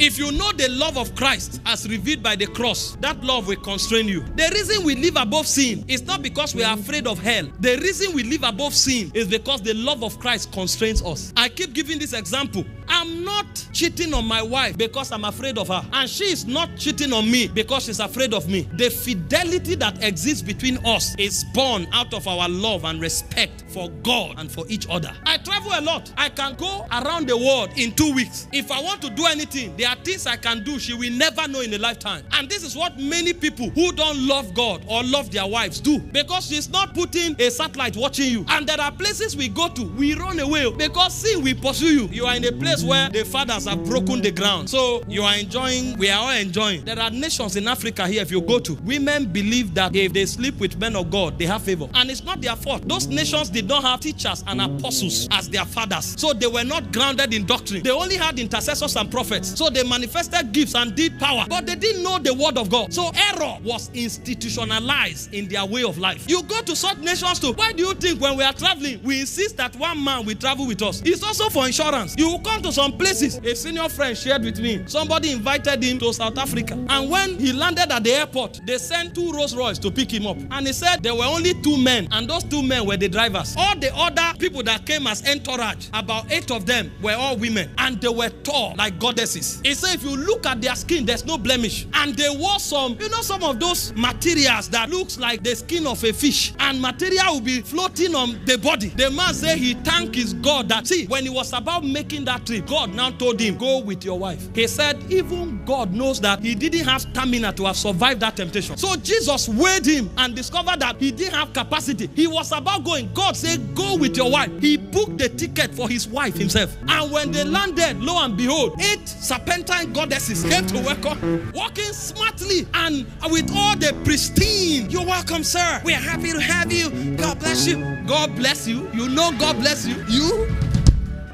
If you know the love of Christ as revealed by the cross, that love will constrain you. The reason we live above sin is not because we are afraid of hell. The reason we live above sin is because the love of Christ constrains us. I keep giving this example. I'm not cheating on my wife because I'm afraid of her. And she is not cheating on me because she's afraid of me. The fidelity that exists between us is born out of our love and respect for God and for each other. I travel a lot. I can go around the world in 2 weeks. If I want to do anything, there are things I can do she will never know in a lifetime. And this is what many people who don't love God or love their wives do. Because she's not putting a satellite watching you. And there are places we go to, we run away because sin will pursue you. You are in a place where the fathers have broken the ground. So you are enjoying, we are all enjoying. There are nations in Africa here, if you go to, women believe that if they sleep with men of God, they have favor. And it's not their fault. Those nations did not have teachers and apostles as their fathers. So they were not grounded in doctrine. They only had intercessors and prophets. So they manifested gifts and did power. But they didn't know the word of God. So error was institutionalized in their way of life. You go to such nations too. Why do you think when we are traveling, we insist that one man will travel with us? It's also for insurance. You will come to some places. A senior friend shared with me. Somebody invited him to South Africa. And when he landed at the airport, they sent 2 Rolls Royce to pick him up. And he said there were only 2 men. And those 2 men were the drivers. All the other people that came as entourage, about 8 of them were all women. And they were tall like goddesses. He said if you look at their skin, there's no blemish. And they wore some, some of those materials that looks like the skin of a fish. And material will be floating on the body. The man said he thanked his God that, see, when he was about making that trip, God now told him, go with your wife. He said even God knows that he didn't have stamina to have survived that temptation. So Jesus weighed him and discovered that he didn't have capacity. He was about going. God said, go with your wife. He booked the ticket for his wife himself. And when they landed, lo and behold, 8 serpentine goddesses came to welcome, walking smartly and with all the pristine. You're welcome, sir. We are happy to have you. God bless you. God bless you. You know God bless you. You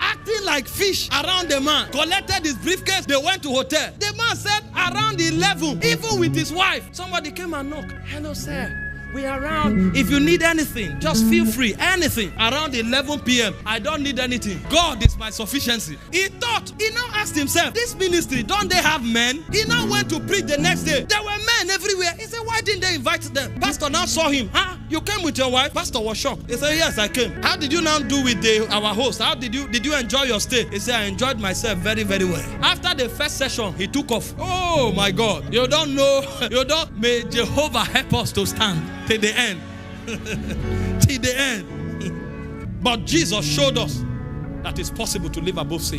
acting like fish around the man. Collected his briefcase. They went to hotel. The man said around 11, even with his wife, somebody came and knocked. Hello, sir. We are around. If you need anything, just feel free. Anything. Around 11 p.m. I don't need anything. God is my sufficiency. He now asked himself, this ministry, don't they have men? He now went to preach the next day. There were men everywhere. He said, why didn't they invite them? Pastor now saw him. You came with your wife? Pastor was shocked. He said, yes, I came. How did you now do with our host? How did you enjoy your stay? He said, I enjoyed myself very, very well. After the first session, he took off. Oh my God. You don't know. May Jehovah help us to stand till the end. Till the end. But Jesus showed us that it's possible to live above sin.